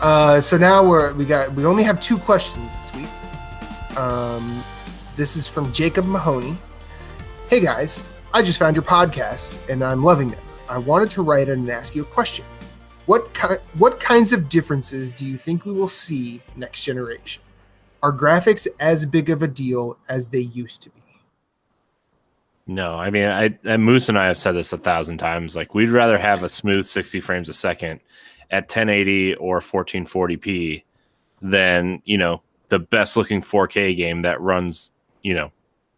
So now we only have 2 questions this week. This is from Jacob Mahoney. Hey guys, I just found your podcasts and I'm loving them. I wanted to write in and ask you a question. What kinds of differences do you think we will see next generation? Are graphics as big of a deal as they used to be? No, I mean, Moose and I have said this 1,000 times. Like, we'd rather have a smooth 60 frames a second at 1080 or 1440p than, the best looking 4K game that runs,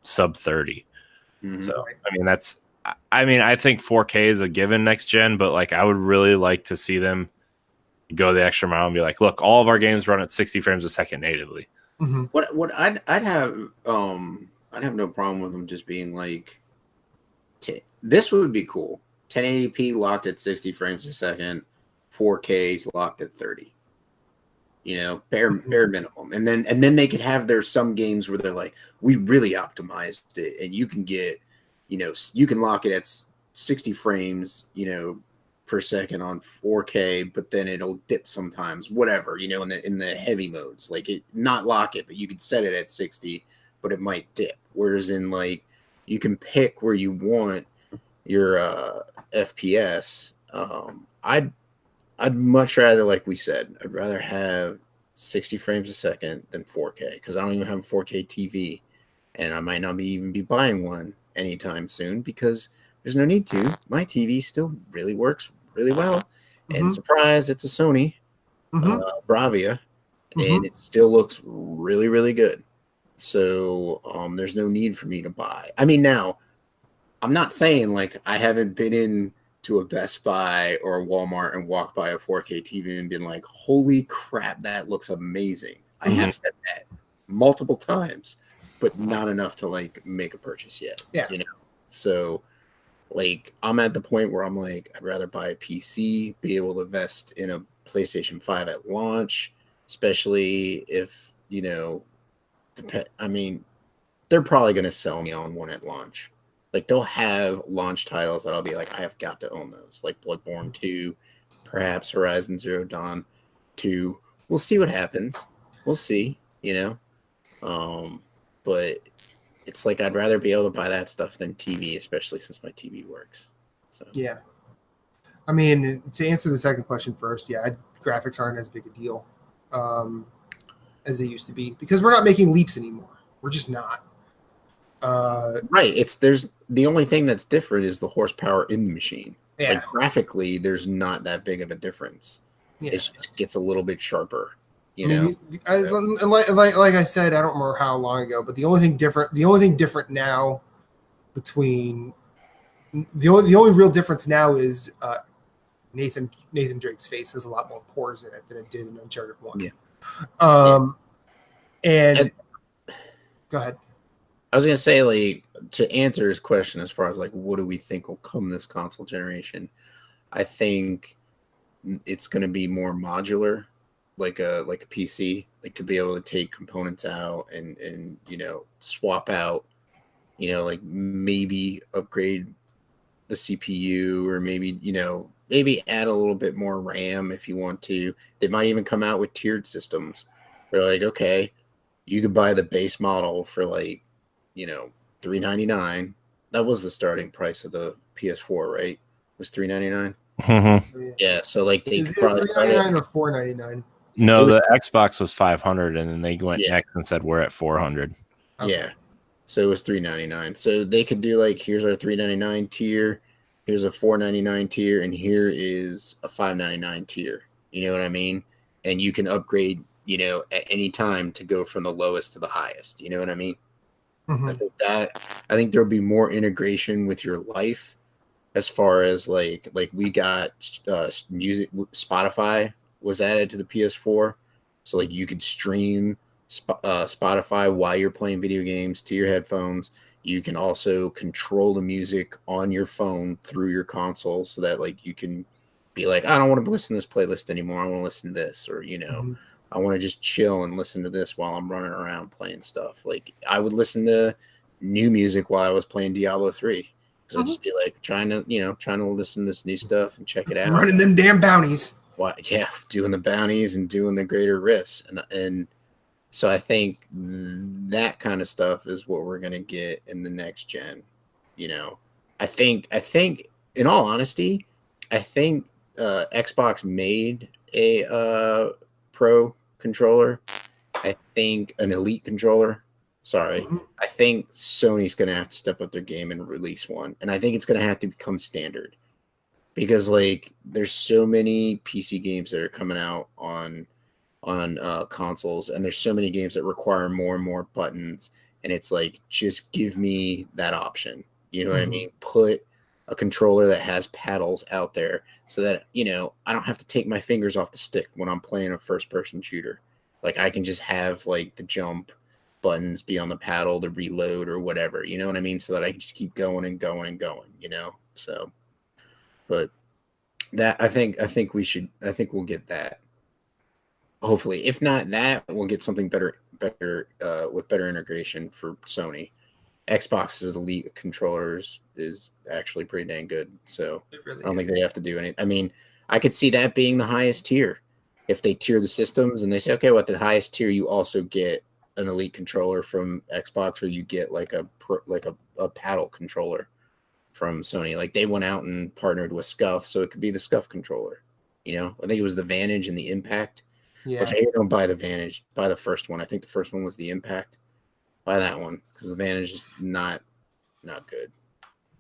sub 30. Mm-hmm. So, I think 4K is a given next gen, but like, I would really like to see them go the extra mile and be like, look, all of our games run at 60 frames a second natively. Mm-hmm. What I'd have no problem with them just being like, this would be cool. 1080p locked at 60 frames a second, 4K is locked at 30. Bare minimum. And then they could have some games where they're like, we really optimized it, and you can get, you can lock it at 60 frames, per second on 4K, but then it'll dip sometimes, whatever, in the heavy modes, like it not lock it, but you could set it at 60, but it might dip. Whereas in like, you can pick where you want your FPS. I'd much rather, like we said, I'd rather have 60 frames a second than 4K, because I don't even have a 4K TV, and I might not even be buying one anytime soon because there's no need to. My TV still really works really well, and surprise, it's a Sony Bravia, and it still looks really, really good. So there's no need for me to buy. I mean, now, I'm not saying like I haven't been in to a Best Buy or a Walmart and walked by a 4K TV and been like, holy crap, that looks amazing. I have said that multiple times, but not enough to like make a purchase yet. Yeah. So like, I'm at the point where I'm like, I'd rather buy a PC, be able to invest in a PlayStation 5 at launch, especially if, I mean, they're probably going to sell me on one at launch. Like, they'll have launch titles that I'll be like, I have got to own those. Like Bloodborne 2, perhaps Horizon Zero Dawn 2. We'll see what happens. We'll see, But it's like, I'd rather be able to buy that stuff than TV, especially since my TV works. So yeah. I mean, to answer the second question first, yeah, graphics aren't as big a deal as they used to be, because we're not making leaps anymore. We're just not. Right. There's the only thing that's different is the horsepower in the machine. Yeah. Like, graphically, there's not that big of a difference. Yeah. It just gets a little bit sharper. Like I said, I don't remember how long ago, but the only thing different now between the only real difference now is Nathan Drake's face has a lot more pores in it than it did in Uncharted 1. Yeah. And go ahead. I was gonna say, like, to answer his question as far as like, what do we think will come this console generation? I think it's gonna be more modular, like a PC, like to be able to take components out and swap out, like maybe upgrade the CPU, or maybe add a little bit more RAM if you want to. They might even come out with tiered systems. They're like, okay, you could buy the base model for like, $399. That was the starting price of the PS4, right? It was $399. Mm-hmm. Yeah, so like they could probably $399 or $499. No, the Xbox was $500, and then they went next and said we're at $400. Okay. Yeah, so it was $399. So they could do like, here's our $399 tier, here's a $499 tier, and here is a $599 tier. You know what I mean? And you can upgrade, at any time to go from the lowest to the highest. You know what I mean? Mm-hmm. I think there'll be more integration with your life, as far as like we got music. Spotify was added to the PS4, so like you could stream Spotify while you're playing video games to your headphones. You can also control the music on your phone through your console, so that like you can be like, I don't want to listen to this playlist anymore. I want to listen to this, or I want to just chill and listen to this while I'm running around playing stuff. Like, I would listen to new music while I was playing Diablo 3. Because I'd just be like trying to listen to this new stuff and check it out. Running them damn bounties. Yeah, doing the bounties and doing the greater risks, and so I think that kind of stuff is what we're gonna get in the next gen. I think in all honesty, I think Xbox made a Pro controller. I think an Elite controller. Sorry. Mhm. I think Sony's going to have to step up their game and release one. And I think it's going to have to become standard because like there's so many PC games that are coming out on consoles, and there's so many games that require more and more buttons, and it's like just give me that option. You know what I mean? Put a controller that has paddles out there so that I don't have to take my fingers off the stick when I'm playing a first person shooter. Like I can just have like the jump buttons be on the paddle, to reload or whatever, you know what I mean, so that I can just keep going and going and going, so but that I think we'll get that. Hopefully, if not that, we'll get something better with better integration for Sony. Xbox's Elite controllers is actually pretty dang good, so Really I don't think they have to do anything. I mean, I could see that being the highest tier. If they tier the systems and they say, okay, well, at the highest tier, you also get an Elite controller from Xbox, or you get like a paddle controller from Sony. Like they went out and partnered with Scuff, so it could be the Scuff controller. I think it was the Vantage and the Impact. Yeah. Which I don't buy the Vantage. Buy the first one. I think the first one was the Impact. Buy that one because the Vantage is not good.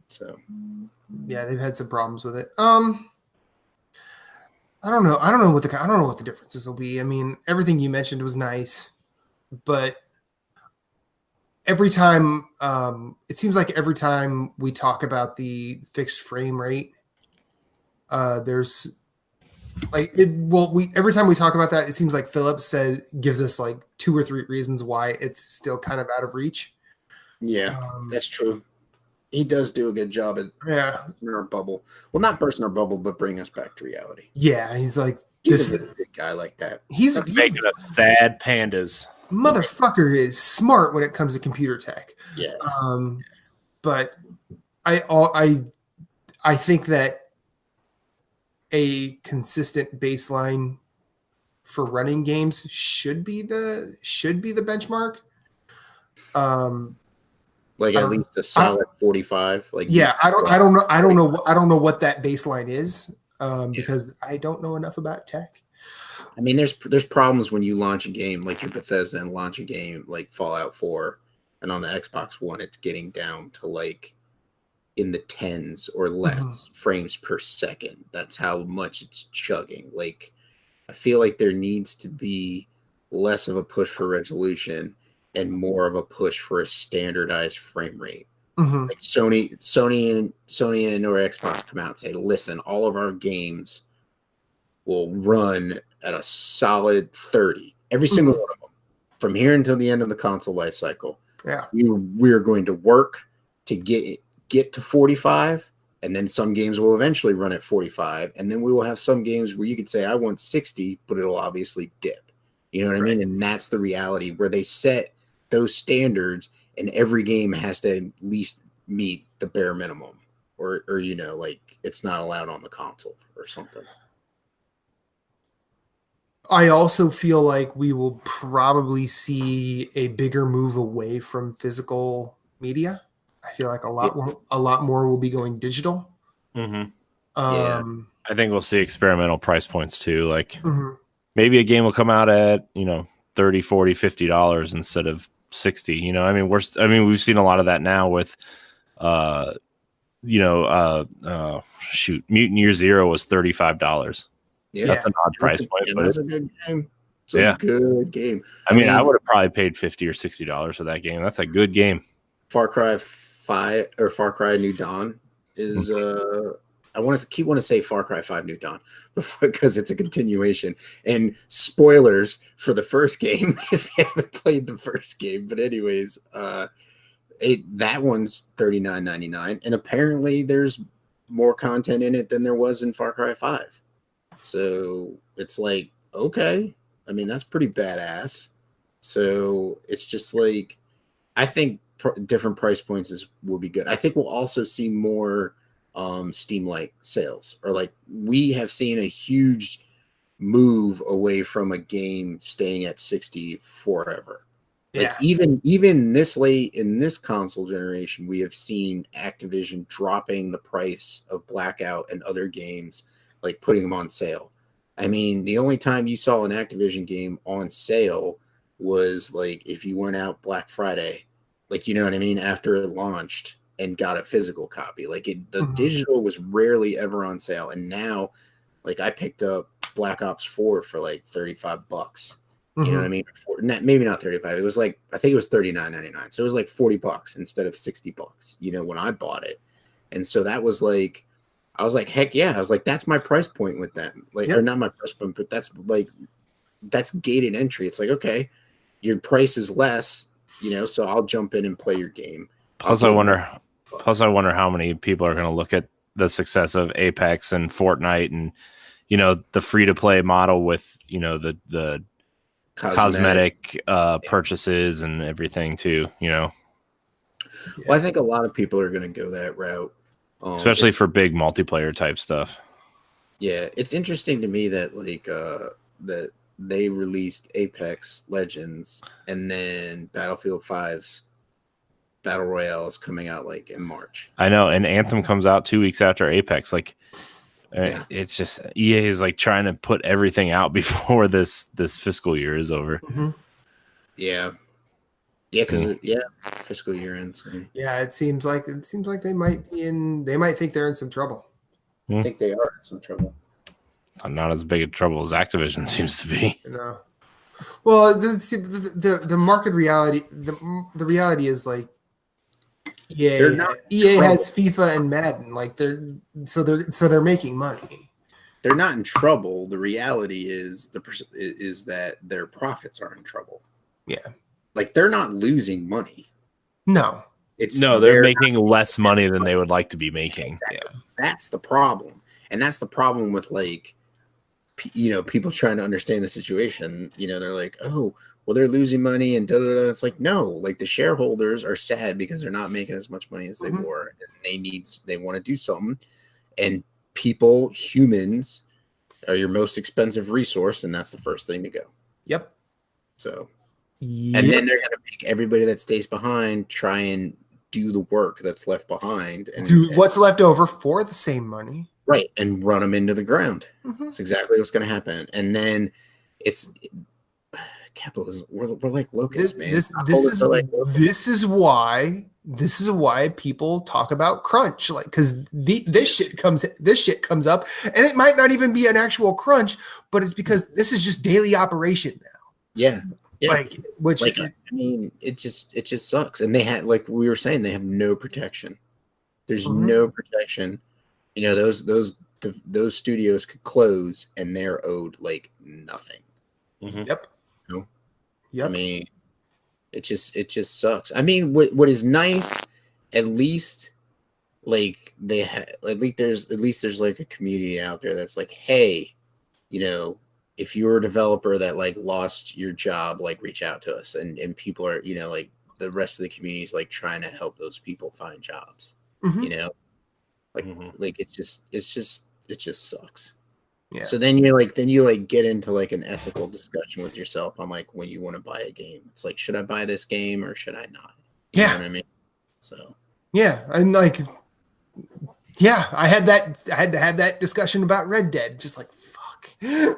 So Yeah, they've had some problems with it. I don't know. I don't know what the differences will be. I mean, everything you mentioned was nice, but every time it seems like every time we talk about the fixed frame rate, there's like every time we talk about that, it seems like Philip gives us like 2 or 3 reasons why it's still kind of out of reach. Yeah, that's true. He does do a good job at bursting our bubble. Well, not bursting our bubble, but bring us back to reality. Yeah, he's like he's a good guy like that. He's making us sad pandas. Motherfucker is smart when it comes to computer tech. Yeah. But I think that a consistent baseline for running games should be the benchmark. Like at least a solid 45. Like yeah, I don't know what that baseline is because I don't know enough about tech. I mean, there's problems when you launch a game like your Bethesda and launch a game like Fallout 4, and on the Xbox One it's getting down to like in the tens or less frames per second. That's how much it's chugging. Like, I feel like there needs to be less of a push for resolution and more of a push for a standardized frame rate. Like Sony and or Xbox come out and say, listen, all of our games will run at a solid 30, every single one of them, from here until the end of the console life cycle. Yeah, we're going to work to get to 45, and then some games will eventually run at 45, and then we will have some games where you could say I want 60, but it'll obviously dip. You know what I mean? And that's the reality where they set those standards, and every game has to at least meet the bare minimum, or like it's not allowed on the console or something. I also feel like we will probably see a bigger move away from physical media. I feel like a lot more will be going digital. Yeah, I think we'll see experimental price points too. Like maybe a game will come out at $30, $40, $50 instead of 60. I mean, we've seen a lot of that now with Mutant Year Zero was $35. Yeah, that's an odd price point, but it's a good game. It's a good game. I mean, I would have probably paid $50 or $60 for that game. That's a good game. Far Cry 5 or Far Cry New Dawn is I want to say Far Cry 5 New Dawn because it's a continuation. And spoilers for the first game if you haven't played the first game. But anyways, that one's $39.99, and apparently there's more content in it than there was in Far Cry 5. So it's like, okay, I mean, that's pretty badass. So it's just like, I think different price points will be good. I think we'll also see more Steam-like sales, or like we have seen a huge move away from a game staying at 60 forever. Like Yeah. even this late in this console generation, we have seen Activision dropping the price of Blackout and other games, like putting them on sale. I mean, the only time you saw an Activision game on sale was like if you went out Black Friday, like, you know what I mean, after it launched and got a physical copy. Like the digital was rarely ever on sale, and now, like, I picked up Black Ops 4 for like $35. You know what I mean? Maybe not 35. It was like, I think it was $39.99. So it was like $40 instead of $60, you know, when I bought it. And so that was like, I was like, heck yeah. I was like, that's my price point with them. Like, or not my price point, but that's gated entry. It's like, okay, your price is less, you know, so I'll jump in and play your game. Plus, I wonder how many people are going to look at the success of Apex and Fortnite and, you know, the free to play model with, you know, the cosmetic purchases and everything too, you know. Well, I think a lot of people are going to go that route, especially for big multiplayer type stuff. Yeah, it's interesting to me that like that they released Apex Legends and then Battlefield 5's Battle Royale is coming out like in March. I know, and Anthem comes out 2 weeks after Apex. Like, it's just EA is like trying to put everything out before this fiscal year is over. Yeah, because fiscal year ends. Yeah, it seems like they might think they're in some trouble. I think they are in some trouble. Not as big a trouble as Activision seems to be. No. Well, the market reality, the reality is like EA has FIFA and Madden, like they're making money. They're not in trouble. The reality is is that their profits are in trouble. Yeah, like they're not losing money. No, they're making less money than they would like to be making. Exactly. Yeah, that's the problem, and that's the problem with like, you know, people trying to understand the situation. You know, they're like, oh, well, they're losing money and da da da. It's like, no, like the shareholders are sad because they're not making as much money as they were, and they want to do something. And people, humans, are your most expensive resource, and that's the first thing to go. Yep. So, and then they're gonna make everybody that stays behind try and do the work that's left behind and do what's left over for the same money. Right, and run them into the ground. That's exactly what's going to happen. And then it's capitalism. We're like locusts, man. This is why people talk about crunch, like, because this shit comes up, and it might not even be an actual crunch, but it's because this is just daily operation now. Yeah. Like, which I mean, it just sucks. And they had, like we were saying, they have no protection. There's no protection. You know, those studios could close and they're owed like nothing. Yep. You know? Yep. I mean, it just sucks. I mean, what is nice, at least like at least there's like a community out there that's like, hey, you know, if you're a developer that like lost your job, like reach out to us, and people are, you know, like the rest of the community is like trying to help those people find jobs. You know. Like it just sucks. Yeah. So then you get into like an ethical discussion with yourself on like when you want to buy a game. It's like, should I buy this game or should I not? You know what I mean? So yeah, and like I had to have that discussion about Red Dead. Just like fuck. Yeah.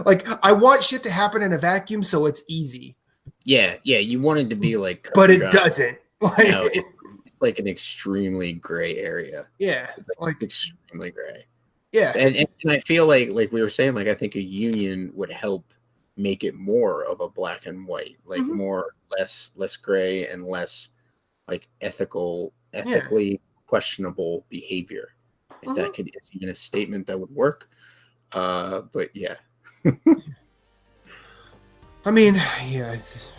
Like I want shit to happen in a vacuum so it's easy. Yeah, you want it to be like, but it doesn't. Like, no, it's like an extremely gray area. Yeah, like extremely gray. Yeah, and I feel like we were saying, like I think a union would help make it more of a black and white, like less gray and less like ethically questionable behavior. If that is even a statement that would work. But yeah. I mean, yeah, it's just,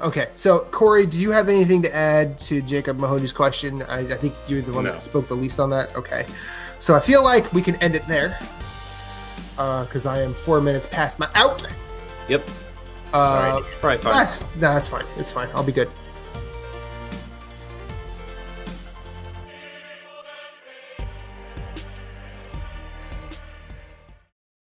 okay. So Corey, do you have anything to add to Jacob Mahoney's question? I think you're the one that spoke the least on that. Okay. So I feel like we can end it there. Because I am 4 minutes past my out. Yep. Sorry. Probably fine. That's fine. It's fine. I'll be good.